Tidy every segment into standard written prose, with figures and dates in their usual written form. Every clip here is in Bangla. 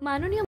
মাননীয়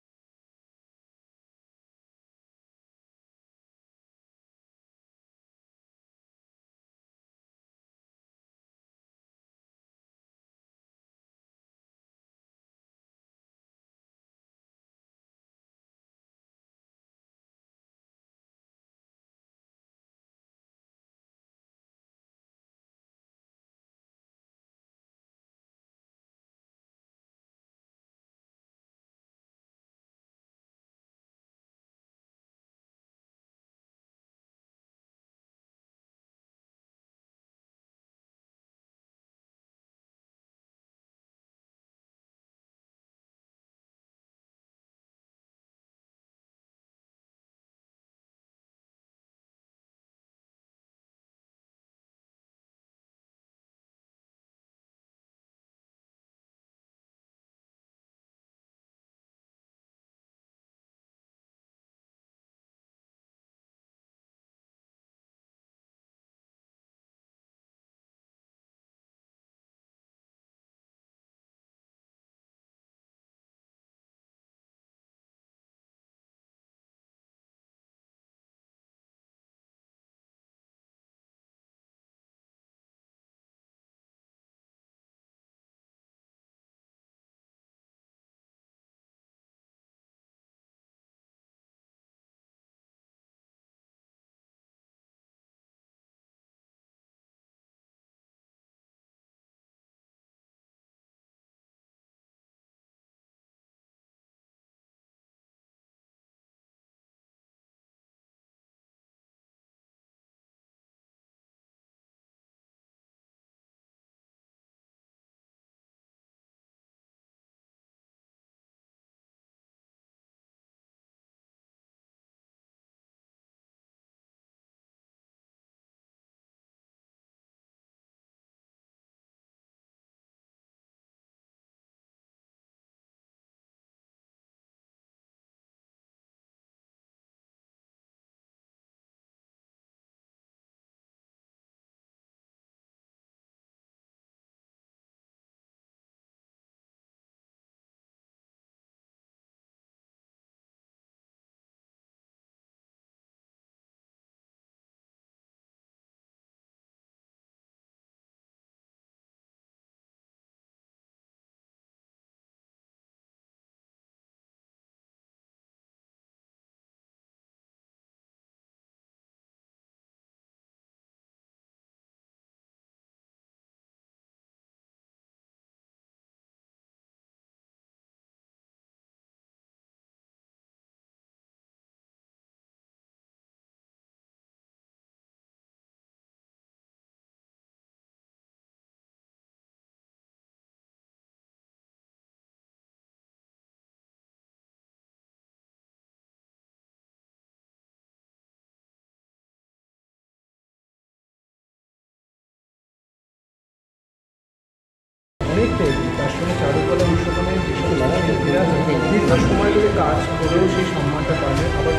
অনেকটাই তার সঙ্গে চারুকলা অনুশোধনে যেসব শিল্পীরা দীর্ঘ সময় ধরে কাজ করেও সেই সম্মানটা পাবে আবার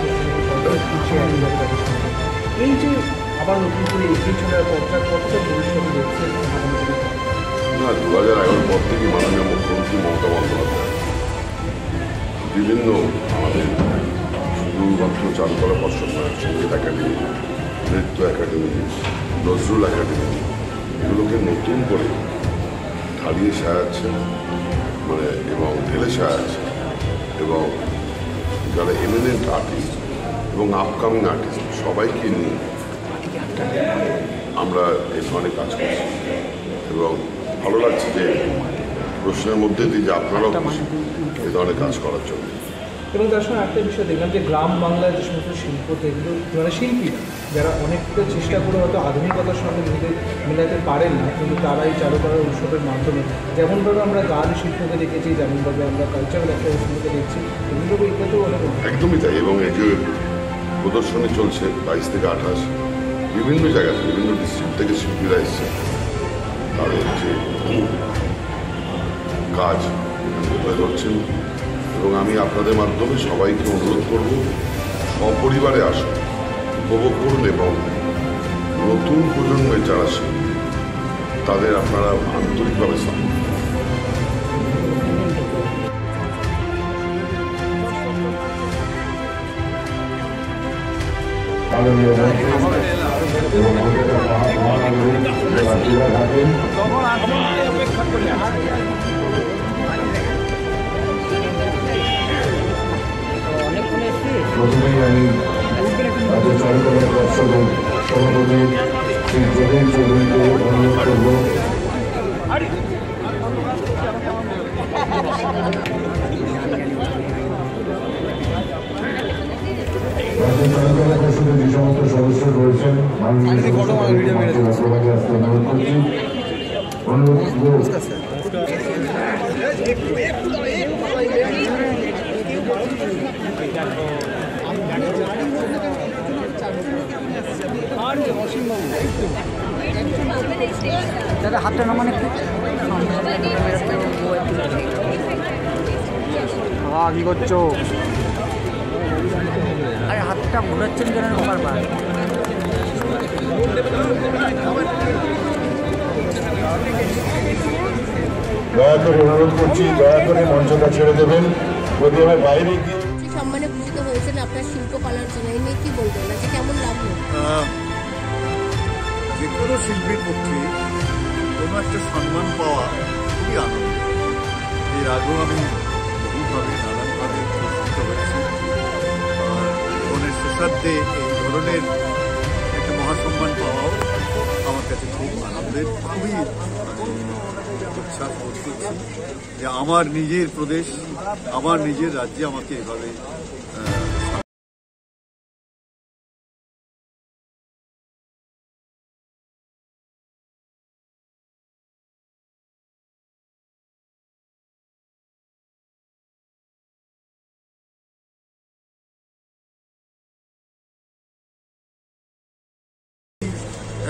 পিছিয়ে এই যে আবার নতুন করে এগিয়ে চলার পথটা কতটা ভবিষ্যতে দেখছে না, 2011 পর থেকে মাননীয় মুখ্যমন্ত্রী মমতা বন্দ্যোপাধ্যায় বিভিন্ন আমাদের শুধুমাত্র চারুকলা পর্ষদ নয়, সঙ্গীত একাডেমি, নৃত্য একাডেমি, নজরুল একাডেমি, এগুলোকে নতুন করে ঢালিয়ে সাজাচ্ছে, মানে এবং ঢেলে সাজাচ্ছে, এবং যারা এমিনেন্ট আর্টিস্ট এবং আপকামিং আর্টিস্ট সবাইকে নিয়ে আমরা এই ধরনের কাজ করছি। এবং ভালো লাগছে যে প্রশ্নের মধ্যে দিয়ে যে আপনারাও খুশি এই ধরনের কাজ করার জন্য। এবং তার সঙ্গে একটা বিষয় দেখলাম যে গ্রাম বাংলার যে সমস্ত শিল্প যেগুলো যারা শিল্পী যারা অনেকটা চেষ্টা করে হয়তো আধুনিকতার সঙ্গে মেলাতে পারেন না, কিন্তু তারা এই চারুকলার উৎসবের মাধ্যমে যেমনভাবে আমরা গান শিল্পকে দেখেছি, যেমনভাবে আমরা কালচারাল একটা শিল্পকে দেখছি, এগুলো এটাতেও অনেক একদমই তাই। এবং এই যে প্রদর্শনী চলছে 22 থেকে 28 বিভিন্ন জায়গাতে, বিভিন্ন ডিস্ট্রিক্ট থেকে শিল্পীরা এসছে, তাদের যে কাজ তুলে ধরছেন। এবং আমি আপনাদের মাধ্যমে সবাইকে অনুরোধ করব সপরিবারে আসুন, উপভোগ করুন, এবং নতুন প্রজন্মের যারা শিল্পী তাদের আপনারা আন্তরিকভাবে সাপোর্ট মাননীয় মন্ত্রী এবং মহানগরীর ক্রীড়া থাকেন। প্রথমেই আমি রাজ্য চারুকলা পর্ষদের সভাপতি শ্রী যোগেন চৌধুরীকে অনুরোধ করব রাজ্য চারুকলা পর্ষদের যে সমস্ত সদস্য রয়েছেন মাননীয় সভাকে আসতে অনুরোধ করছি। দাদা হাতটা নামান একটু কি করছো? আরে হাতটা ঘোরাচ্ছেন কেন বারবার? দয়া করে অনুরোধ করছি, দয়া করে মঞ্চটা ছেড়ে দেবেন। যদি আমি বাইরে গিয়ে সম্মানে ভূষিত হয়েছেন আপনার শিল্পকলার জন্য, এই নিয়ে কি বলবেন? আজকে কেমন লাগলো? যে কোনো শিল্পীর পক্ষে কোনো একটা সম্মান পাওয়া খুবই আনন্দ। এর আগেও আমি বহুভাবে নানানভাবে পুরস্কৃত হয়েছি। আর জীবনের শেষার্ধে এই ধরনের একটা মহাসম্মান পাওয়াও আমার কাছে খুব আনন্দের, খুবই উচ্ছ্বাস বোধ করছি যে আমার নিজের প্রদেশ, আমার নিজের রাজ্যে আমাকে এভাবে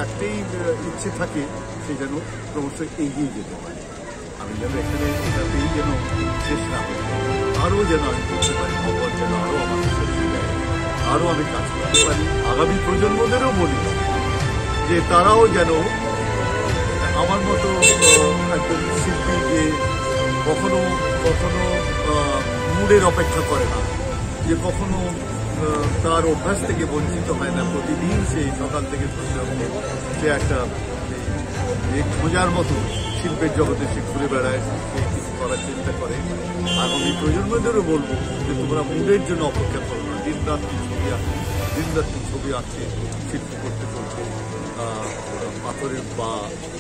একটাই ইচ্ছে থাকে, সে যেন ক্রমশ এগিয়ে যেতে পারে। আমি যেন এখানে এটাতেই যেন শেষ না হয়, আরও যেন আমি করতে পারি, ভগবান যেন আরও আমাকে শক্তি দেয়, আরও আমি কাজ করতে পারি। আগামী প্রজন্মদেরও বলি যে তারাও যেন আমার মতো একজন শিল্পী যে কখনো কখনো মুডের অপেক্ষা করে না, যে কখনো তার অভ্যাস থেকে বঞ্চিত হয় না, প্রতিদিন সে সকাল থেকে সন্ধ্যা সে একটা খোঁজার মতো শিল্পের জগতে সে ঘুরে বেড়ায়, সে কিছু করার চেষ্টা করে। আগামী প্রজন্মদেরও বলবো যে তোমরা মুডের জন্য অপেক্ষা করো না, দিনরাত্রি ছবি আঁকছে, শিল্প করতে করতে, পাথরের বা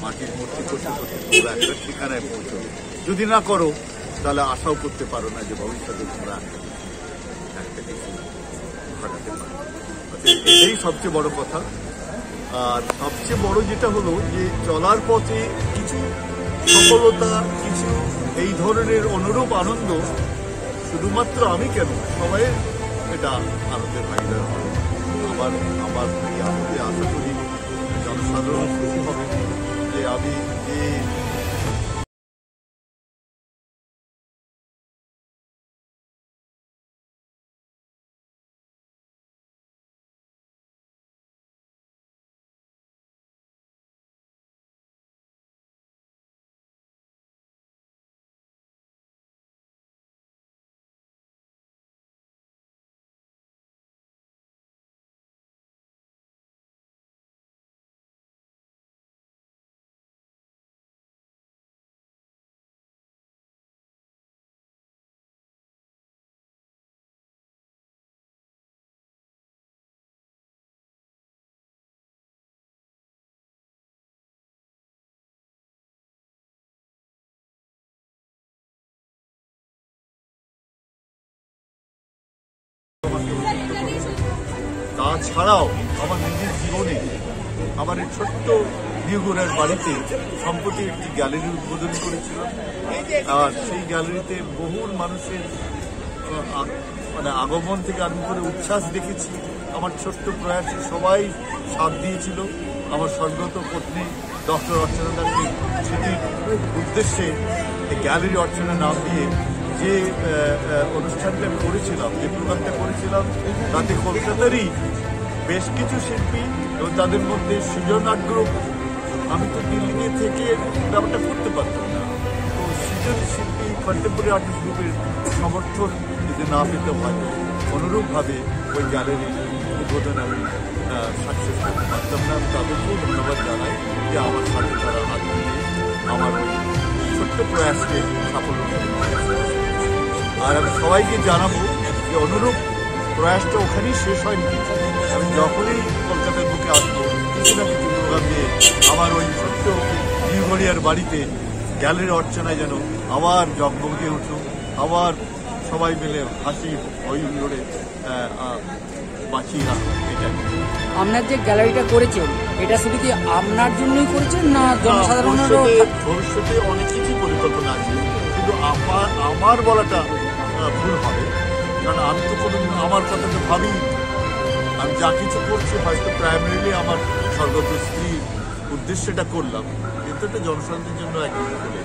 মাটির মূর্তি করতে করতে তোমরা একটা ঠিকানায় পৌঁছবে। যদি না করো তাহলে আশাও করতে পারো না যে ভবিষ্যতে তোমরা একটা কিছু ঘটাতে পারো। এটাই সবচেয়ে বড় কথা। আর সবচেয়ে বড় যেটা হলো যে চলার পথে কিছু সফলতা, কিছু এই ধরনের অনুরূপ আনন্দ শুধুমাত্র আমি কেন, সবাই এটা আনন্দের ভাগিদার হবে। আমার এই আনন্দে আশা করি জনসাধারণ খুশি হবে যে আমি যে তাছাড়াও আমার নিজের জীবনে আমার এই ছোট্ট নিউগুড়ার বাড়িতে সম্প্রতি একটি গ্যালারি উদ্বোধন করেছিলাম। আর সেই গ্যালারিতে বহু মানুষের মানে আগমন থেকে আরম্ভ করে উচ্ছ্বাস দেখেছি। আমার ছোট্ট প্রয়াসে সবাই সাথ দিয়েছিল। আমার স্বর্গত পত্নী ডক্টর অর্চনা দাসকে স্মৃতির উদ্দেশ্যে এই গ্যালারি অর্চনা নাম দিয়ে যে অনুষ্ঠানটা করেছিলাম, যে প্রোগ্রামটা করেছিলাম, তাতে কলকাতারই বেশ কিছু শিল্পী এবং তাদের মধ্যে সৃজন আর্ট গ্রুপ, আমি তো দিল্লিতে থেকে ব্যাপারটা করতে পারতাম না। তো সৃজন শিল্পী কন্টেম্পোরারি আর্টিস্ট গ্রুপের সমর্থন যদি না পেতে হয়, অনুরূপভাবে ওই গ্যালারির উদ্বোধন আমি সাকসেস করতে পারতাম না। আমি তাদেরকেও ধন্যবাদ জানাই যে আমার সাথে তারা হাত দিয়ে আমার ওই ছোট্ট প্রয়াসকে সাফল্য করেছে। আর আমি সবাইকে জানাবো যে অনুরূপ প্রয়াসটা ওখানেই শেষ হয়নি। আমি যখনই কলকাতার বুকে আসবো কিছু না কিছু প্রোগ্রাম নিয়ে আমার ওই ছোট্ট নিউগড়িয়ার বাড়িতে গ্যালারি অর্চনায় যেন আবার জগমগে উঠুক, আবার সবাই মিলে হাসি ওই উল্লোড়ে বাঁচিয়ে রাখুন। এটাই আপনার যে গ্যালারিটা করেছেন এটা শুধু কি আপনার জন্যই করেছেন না জনসাধারণেরও? ভবিষ্যতে অনেক কিছুই পরিকল্পনা আছে, কিন্তু আমার বলাটা ভুল হবে, কারণ আমি তো কোনো আমার কথাটা ভাবি। আমি যা কিছু করছি হয়তো প্রাইমারিলি আমার স্বর্গত স্ত্রীর উদ্দেশ্যটা করলাম, কিন্তু এটা জনসাধারণের জন্য একদম করে।